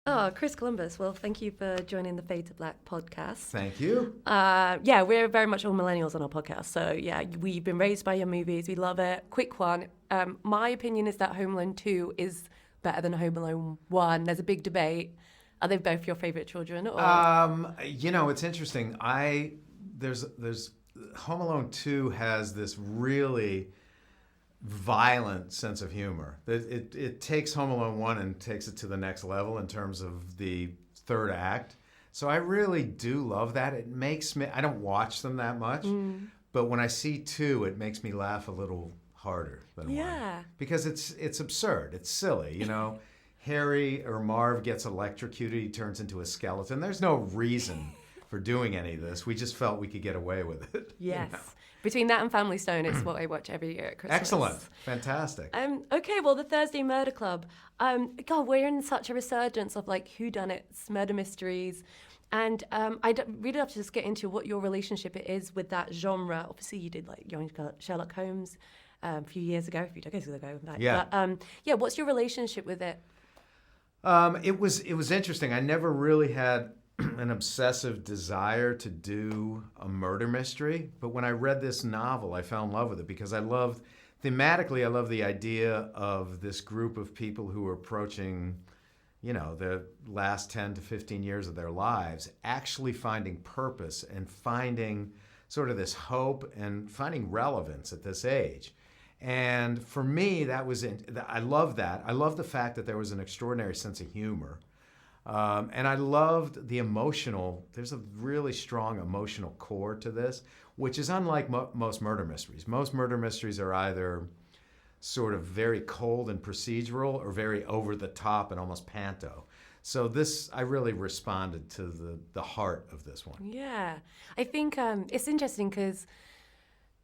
Oh, Chris Columbus. Well, thank you for joining the Fade to Black podcast. Thank you. Yeah, we're very much all millennials on our podcast. So, yeah, we've been raised by your movies. We love it. Quick one. My opinion is that Home Alone 2 is better than Home Alone 1. There's a big debate. Are they both your favorite children? Or? It's interesting. There's Home Alone 2 has this really violent sense of humor. It takes Home Alone 1 and takes it to the next level in terms of the third act. So I really do love that. It makes me, I don't watch them that much, but when I see 2, it makes me laugh a little harder than 1. Because it's absurd. It's silly, Harry or Marv gets electrocuted, he turns into a skeleton. There's no reason for doing any of this. We just felt we could get away with it. Yes. Between that and Family Stone, it's what I watch every year at Christmas. Excellent. Fantastic. Okay, well, the Thursday Murder Club. God, we're in such a resurgence of whodunits, murder mysteries. And I'd really love to just get into what your relationship is with that genre. Obviously, you did Young Sherlock Holmes a few decades ago. In fact. Yeah. But, what's your relationship with it? It was interesting. I never really had an obsessive desire to do a murder mystery, but when I read this novel, I fell in love with it because thematically, I love the idea of this group of people who are approaching, the last 10 to 15 years of their lives, actually finding purpose and finding sort of this hope and finding relevance at this age. And for me, I love that. I love the fact that there was an extraordinary sense of humor. And I loved there's a really strong emotional core to this, which is unlike most murder mysteries. Most murder mysteries are either sort of very cold and procedural or very over the top and almost panto. So I really responded to the heart of this one. Yeah. I think it's interesting because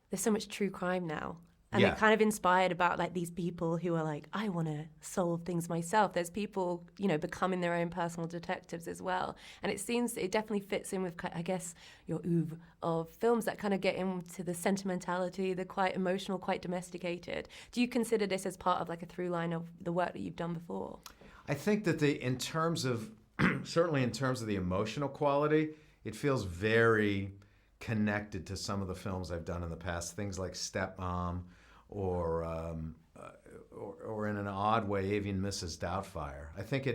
there's so much true crime now. And Yeah. it kind of inspired about these people who are I want to solve things myself. There's people, becoming their own personal detectives as well. And it definitely fits in with, I guess, your oeuvre of films that kind of get into the sentimentality, the quite emotional, quite domesticated. Do you consider this as part of a through line of the work that you've done before? I think that certainly in terms of the emotional quality, it feels very connected to some of the films I've done in the past. Things like Stepmom, or in an odd way, even Mrs. Doubtfire. I think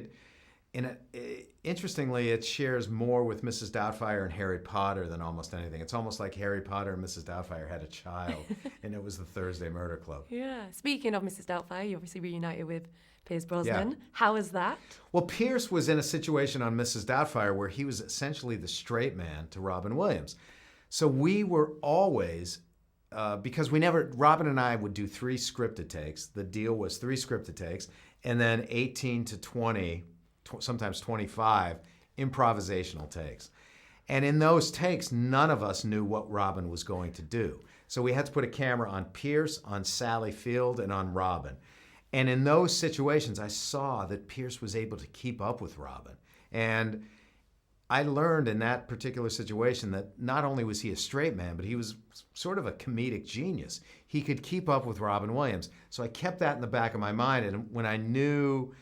interestingly, it shares more with Mrs. Doubtfire and Harry Potter than almost anything. It's almost like Harry Potter and Mrs. Doubtfire had a child, and it was the Thursday Murder Club. Yeah. Speaking of Mrs. Doubtfire, you obviously reunited with Pierce Brosnan. Yeah. How was that? Well, Pierce was in a situation on Mrs. Doubtfire where he was essentially the straight man to Robin Williams. So we were always, because Robin and I would do 3 scripted takes. The deal was 3 scripted takes, and then 18 to 20, sometimes 25, improvisational takes. And in those takes, none of us knew what Robin was going to do. So we had to put a camera on Pierce, on Sally Field, and on Robin. And in those situations, I saw that Pierce was able to keep up with Robin. And I learned in that particular situation that not only was he a straight man, but he was sort of a comedic genius. He could keep up with Robin Williams. So I kept that in the back of my mind. And when I knew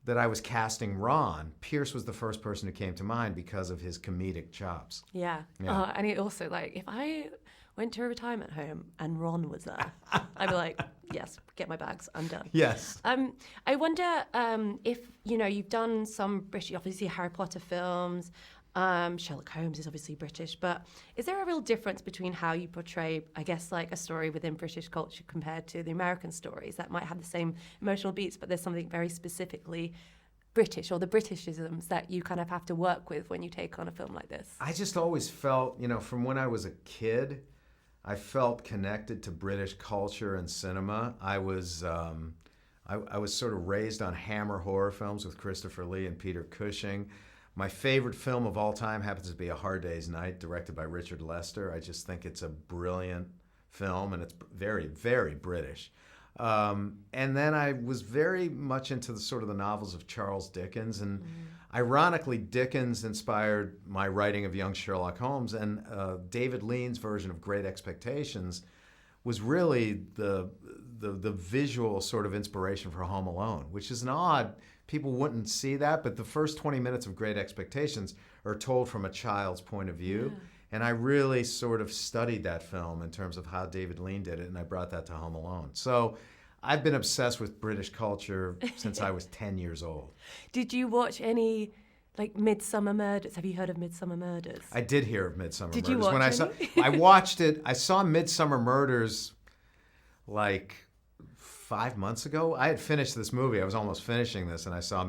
that I was casting Ron, Pierce was the first person who came to mind because of his comedic chops. Yeah. And it also, if I went to a retirement home and Ron was there, I'd be like, yes, get my bags, I'm done. Yes. I wonder if, you've done some British, obviously Harry Potter films, Sherlock Holmes is obviously British, but is there a real difference between how you portray, I guess, a story within British culture compared to the American stories that might have the same emotional beats, but there's something very specifically British or the Britishisms that you kind of have to work with when you take on a film like this? I just always felt, from when I was a kid, I felt connected to British culture and cinema. I was sort of raised on Hammer horror films with Christopher Lee and Peter Cushing. My favorite film of all time happens to be A Hard Day's Night, directed by Richard Lester. I just think it's a brilliant film, and it's very, very British. And then I was very much into the novels of Charles Dickens, and ironically, Dickens inspired my writing of Young Sherlock Holmes, and David Lean's version of Great Expectations was really the visual sort of inspiration for Home Alone, which is an odd people wouldn't see that, but the first 20 minutes of Great Expectations are told from a child's point of view. Yeah. And I really sort of studied that film in terms of how David Lean did it, and I brought that to Home Alone. So I've been obsessed with British culture since I was 10 years old. Did you watch any, like, Midsummer Murders? Have you heard of Midsummer Murders? I did hear of Midsummer Did Murders. you watch when any? I watched it, I saw Midsummer Murders like 5 months ago. I had finished this movie. I was almost finishing this, and I saw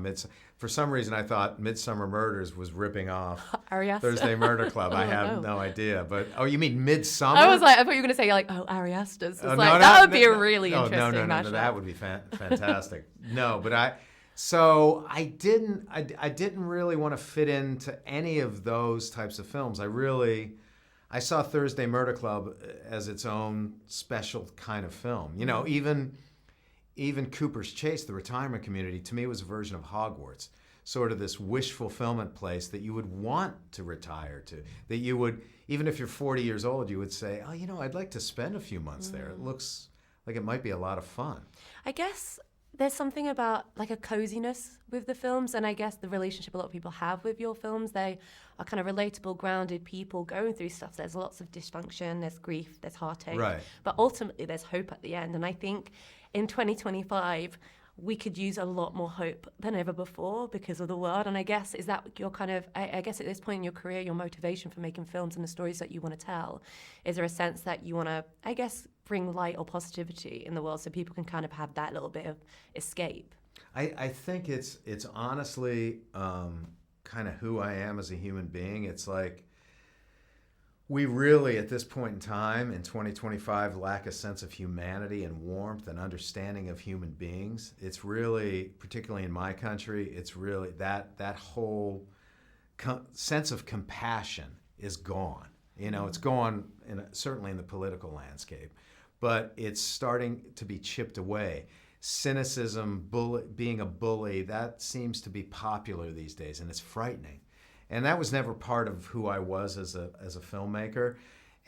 For some reason, I thought Midsummer Murders was ripping off Ari Aster. Thursday Murder Club. I have no idea. But, oh, you mean Midsummer? I thought you were going to say, like, Ari Aster's. No, That would be a really interesting no, mashup. that would be fantastic. No, but I didn't really want to fit into any of those types of films. I saw Thursday Murder Club as its own special kind of film. You know, even Cooper's Chase, the retirement community, to me was a version of Hogwarts, sort of this wish fulfillment place that you would want to retire to, that you would, even if you're 40 years old, you would say, oh, you know, I'd like to spend a few months there. It looks like it might be a lot of fun. I guess there's something about, like, a coziness with the films, and I guess the relationship a lot of people have with your films, they are kind of relatable, grounded people going through stuff. There's lots of dysfunction, there's grief, there's heartache, Right. But ultimately there's hope at the end, and I think in 2025 we could use a lot more hope than ever before because of the world. And I guess is that your kind of, I guess at this point in your career, your motivation for making films and the stories that you want to tell, is there a sense that you want to, I guess, bring light or positivity in the world so people can kind of have that little bit of escape? I think it's honestly kind of who I am as a human being. It's like we really, at this point in time, in 2025, lack a sense of humanity and warmth and understanding of human beings. It's really, particularly in my country, it's really that whole sense of compassion is gone. You know, it's gone certainly in the political landscape, but it's starting to be chipped away. Cynicism, being a bully, that seems to be popular these days, and it's frightening. And that was never part of who I was as a filmmaker.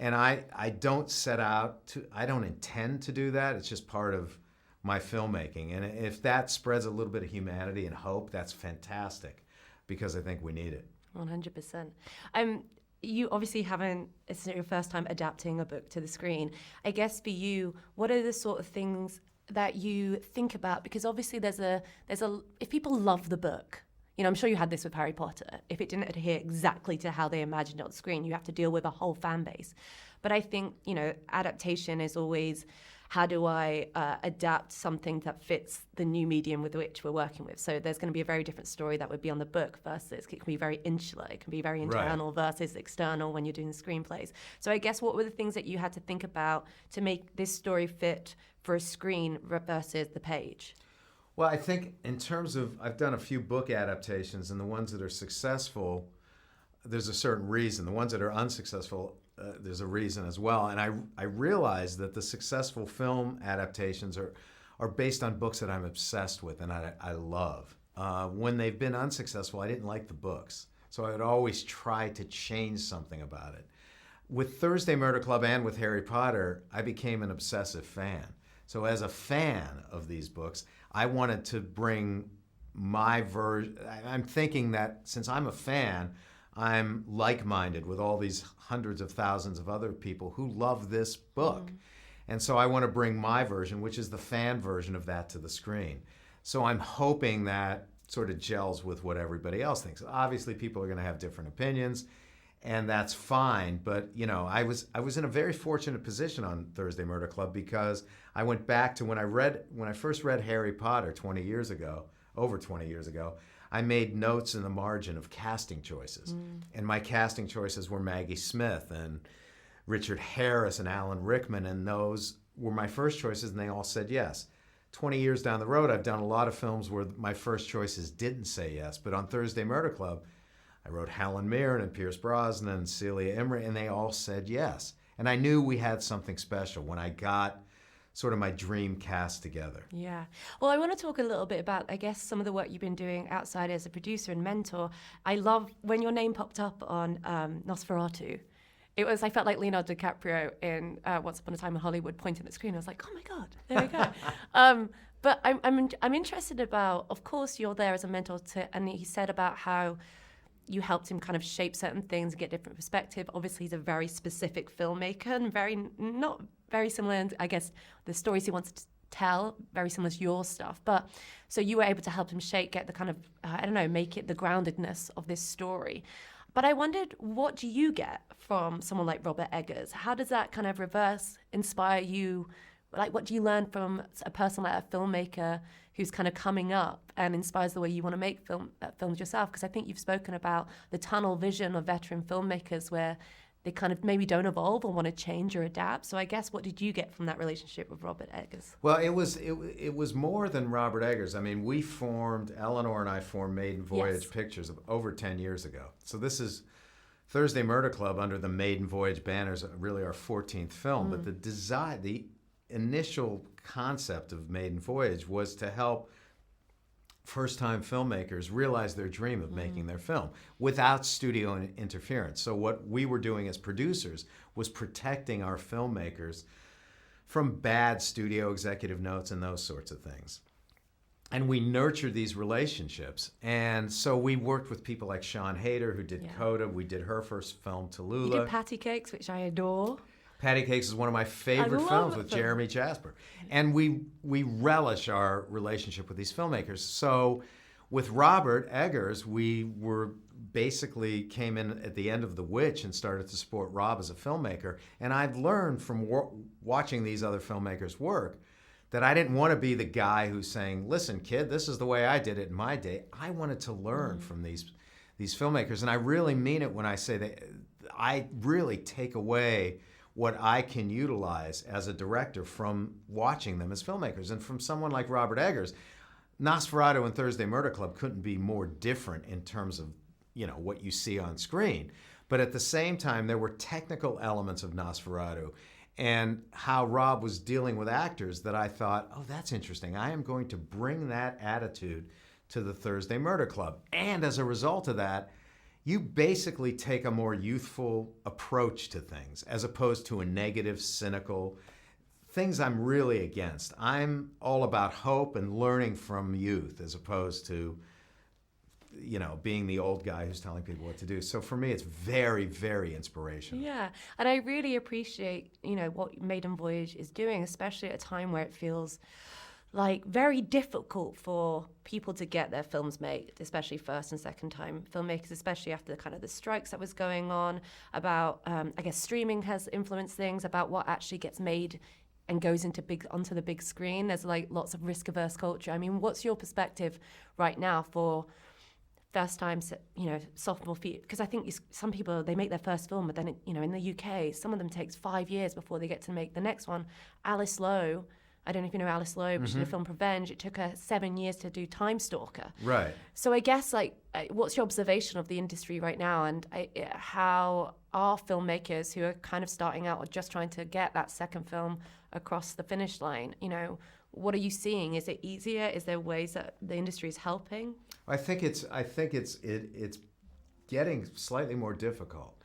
And I don't set out to, I don't intend to do that. It's just part of my filmmaking. And if that spreads a little bit of humanity and hope, that's fantastic, because I think we need it. 100%. You obviously it's not your first time adapting a book to the screen. I guess for you, what are the sort of things that you think about? Because obviously if people love the book, you know, I'm sure you had this with Harry Potter. If it didn't adhere exactly to how they imagined it on screen, you have to deal with a whole fan base. But I think, you know, adaptation is always, how do I adapt something that fits the new medium with which we're working with? So there's going to be a very different story that would be on the book versus it can be very insular, it can be very internal versus external when you're doing the screenplays. So I guess what were the things that you had to think about to make this story fit for a screen versus the page? Well, I think in terms of, I've done a few book adaptations, and the ones that are successful, there's a certain reason. The ones that are unsuccessful, there's a reason as well. And I realize that the successful film adaptations are based on books that I'm obsessed with and I love. When they've been unsuccessful, I didn't like the books. So I would always try to change something about it. With Thursday Murder Club and with Harry Potter, I became an obsessive fan. So as a fan of these books, I wanted to bring my version. I'm thinking that since I'm a fan, I'm like-minded with all these hundreds of thousands of other people who love this book. And so I want to bring my version, which is the fan version of that, to the screen. So I'm hoping that sort of gels with what everybody else thinks. Obviously, people are going to have different opinions, and that's fine. But, you know, I was in a very fortunate position on Thursday Murder Club because I went back to when I first read Harry Potter over 20 years ago, I made notes in the margin of casting choices. And my casting choices were Maggie Smith and Richard Harris and Alan Rickman, and those were my first choices, and they all said yes. 20 years down the road, I've done a lot of films where my first choices didn't say yes, but on Thursday Murder Club, I wrote Helen Mirren and Pierce Brosnan and Celia Imrie, and they all said yes. And I knew we had something special when I got sort of my dream cast together. Yeah. Well, I want to talk a little bit about, I guess, some of the work you've been doing outside as a producer and mentor. I love when your name popped up on Nosferatu. I felt like Leonardo DiCaprio in Once Upon a Time in Hollywood pointing at the screen. I was like, oh my God, there we go. But I'm interested about, of course, you're there as a mentor to, and he said about how you helped him kind of shape certain things and get different perspective. Obviously, he's a very specific filmmaker and not very similar, and I guess the stories he wants to tell, very similar to your stuff. But so you were able to help him get the kind of, I don't know, make it the groundedness of this story. But I wondered, what do you get from someone like Robert Eggers? How does that kind of reverse inspire you? Like, what do you learn from a person like a filmmaker who's kind of coming up and inspires the way you want to make films yourself? Because I think you've spoken about the tunnel vision of veteran filmmakers where they kind of maybe don't evolve or want to change or adapt. So I guess, what did you get from that relationship with Robert Eggers? Well, it was more than Robert Eggers. I mean, Eleanor and I formed Maiden Voyage Pictures over 10 years ago. So this is Thursday Murder Club under the Maiden Voyage banners, really our 14th film. But the initial concept of Maiden Voyage was to help first-time filmmakers realize their dream of making their film without studio interference. So what we were doing as producers was protecting our filmmakers from bad studio executive notes and those sorts of things. And we nurtured these relationships. And so we worked with people like Sean Hayter, who did Coda. We did her first film, Tallulah. You did Patty Cakes, which I adore. Patty Cakes is one of my favorite films with Jeremy Jasper. And we relish our relationship with these filmmakers. So with Robert Eggers, we basically came in at the end of The Witch and started to support Rob as a filmmaker. And I've learned from watching these other filmmakers work that I didn't want to be the guy who's saying, listen, kid, this is the way I did it in my day. I wanted to learn from these filmmakers. And I really mean it when I say that I really take away what I can utilize as a director from watching them as filmmakers. And from someone like Robert Eggers, Nosferatu and Thursday Murder Club couldn't be more different in terms of, what you see on screen. But at the same time, there were technical elements of Nosferatu and how Rob was dealing with actors that I thought, oh, that's interesting. I am going to bring that attitude to the Thursday Murder Club. And as a result of that, you basically take a more youthful approach to things as opposed to a negative, cynical, things I'm really against. I'm all about hope and learning from youth as opposed to, being the old guy who's telling people what to do. So for me, it's very, very inspirational. Yeah, and I really appreciate, what Maiden Voyage is doing, especially at a time where it feels like very difficult for people to get their films made, especially first and second time filmmakers, especially after the strikes that was going on, about I guess streaming has influenced things, about what actually gets made and goes onto the big screen. There's lots of risk averse culture. I mean, what's your perspective right now for first time, sophomore feet? Because I think some people, they make their first film, but then in the UK, some of them takes 5 years before they get to make the next one. Alice Lowe, I don't know if you know Alice Lowe, but she did a film Revenge. It took her 7 years to do Time Stalker. Right. So I guess, what's your observation of the industry right now, and how are filmmakers who are kind of starting out or just trying to get that second film across the finish line, what are you seeing? Is it easier? Is there ways that the industry is helping? I think it's getting slightly more difficult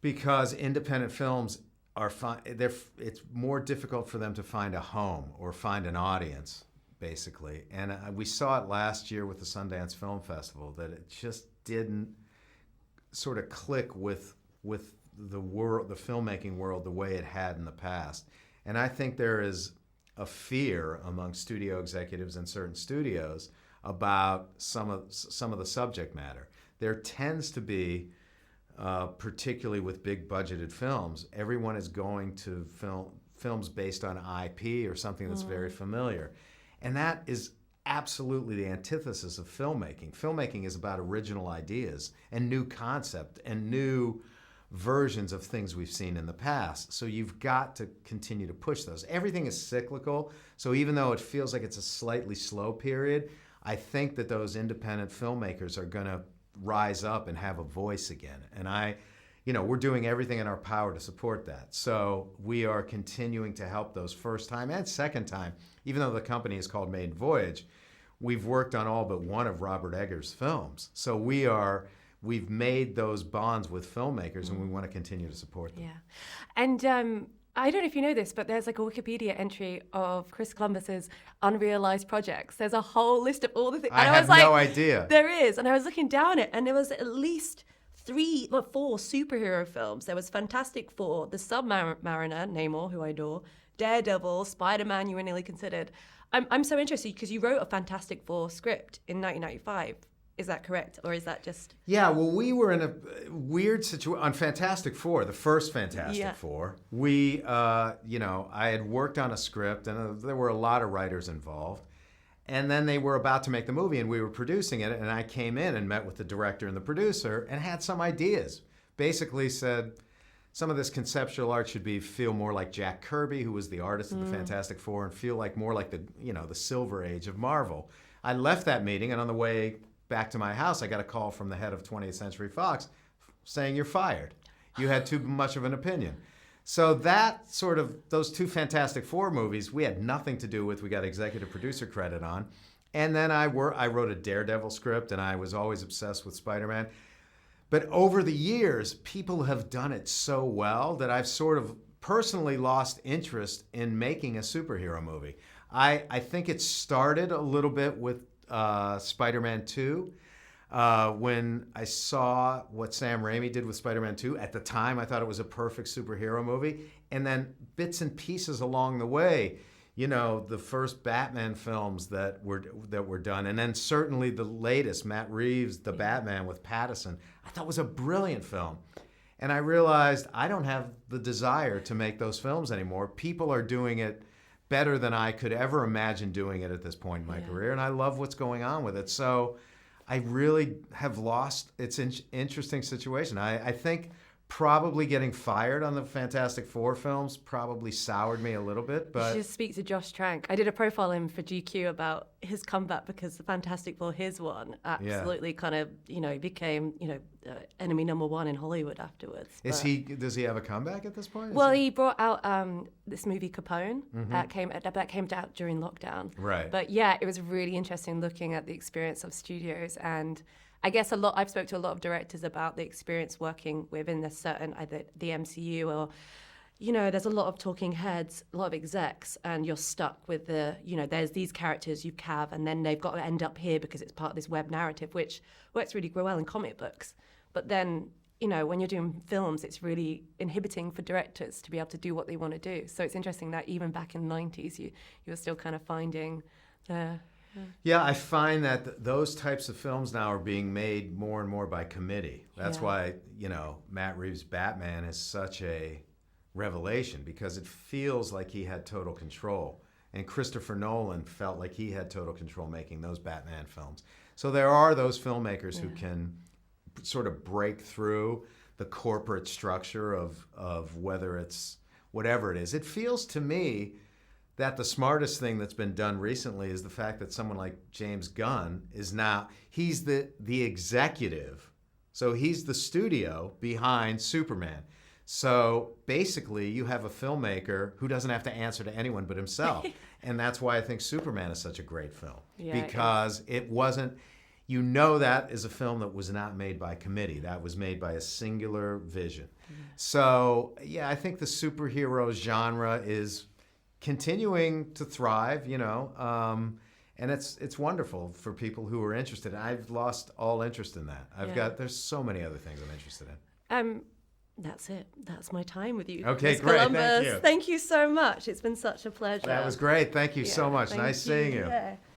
because independent films it's more difficult for them to find a home or find an audience, basically. And we saw it last year with the Sundance Film Festival, that it just didn't sort of click with the filmmaking world the way it had in the past. And I think there is a fear among studio executives in certain studios about some of the subject matter. There tends to be, particularly with big budgeted films, everyone is going to films based on IP or something that's very familiar. And that is absolutely the antithesis of filmmaking. Filmmaking is about original ideas and new concept and new versions of things we've seen in the past. So you've got to continue to push those. Everything is cyclical. So even though it feels like it's a slightly slow period, I think that those independent filmmakers are going to rise up and have a voice again. And we're doing everything in our power to support that. So we are continuing to help those first time and second time. Even though the company is called Maiden Voyage, we've worked on all but one of Robert Eggers' films. So we've made those bonds with filmmakers, and we want to continue to support them. Yeah. And I don't know if you know this, but there's like a Wikipedia entry of Chris Columbus's unrealized projects. There's a whole list of all the things. I have no idea. There is. And I was looking down it, and there was at least 4 superhero films. There was Fantastic Four, The Submariner, Namor, who I adore, Daredevil, Spider-Man, you were nearly considered. I'm so interested because you wrote a Fantastic Four script in 1995. Is that correct? Or is that just... Yeah, well, we were in a weird situation on Fantastic Four, the first Fantastic Four. We, I had worked on a script, and there were a lot of writers involved. And then they were about to make the movie, and we were producing it, and I came in and met with the director and the producer and had some ideas. Basically said, some of this conceptual art should feel more like Jack Kirby, who was the artist of the Fantastic Four, and feel like more like the Silver Age of Marvel. I left that meeting, and on the way back to my house, I got a call from the head of 20th Century Fox saying, "You're fired. You had too much of an opinion." So that sort of, those 2 Fantastic Four movies, we had nothing to do with. We got executive producer credit on. And then I wrote a Daredevil script, and I was always obsessed with Spider-Man. But over the years, people have done it so well that I've sort of personally lost interest in making a superhero movie. I think it started a little bit with Spider-Man 2. When I saw what Sam Raimi did with Spider-Man 2, at the time I thought it was a perfect superhero movie. And then bits and pieces along the way, the first Batman films that were done, and then certainly the latest, Matt Reeves' The Batman with Pattinson, I thought was a brilliant film. And I realized I don't have the desire to make those films anymore. People are doing it better than I could ever imagine doing it at this point in my career, and I love what's going on with it. So I really have lost. It's an interesting situation. I think probably getting fired on the Fantastic Four films probably soured me a little bit. But you should speak to Josh Trank. I did a profile on him for GQ about his comeback because the Fantastic Four, his one, absolutely kind of, became, enemy number one in Hollywood afterwards. Does he have a comeback at this point? Well, he brought out this movie Capone that came out during lockdown. Right. But yeah, it was really interesting looking at the experience of studios, and I guess I've spoke to a lot of directors about the experience working within a certain, either the MCU or, there's a lot of talking heads, a lot of execs, and you're stuck with there's these characters you have, and then they've got to end up here because it's part of this web narrative, which works really well in comic books. But then, when you're doing films, it's really inhibiting for directors to be able to do what they want to do. So it's interesting that even back in the 90s, you were still kind of finding the... Yeah, I find that those types of films now are being made more and more by committee. That's why, Matt Reeves' Batman is such a revelation, because it feels like he had total control. And Christopher Nolan felt like he had total control making those Batman films. So there are those filmmakers who can sort of break through the corporate structure of whether it's whatever it is. It feels to me that the smartest thing that's been done recently is the fact that someone like James Gunn is now, he's the executive. So he's the studio behind Superman. So basically you have a filmmaker who doesn't have to answer to anyone but himself. And that's why I think Superman is such a great film. Because it wasn't, that is a film that was not made by committee. That was made by a singular vision. So I think the superhero genre is continuing to thrive, and it's wonderful for people who are interested. I've lost all interest in that. There's so many other things I'm interested in. That's it. That's my time with you. Okay, Ms. great. Columbus. Thank you. Thank you so much. It's been such a pleasure. That was great. Thank you so much. Nice seeing you. Yeah.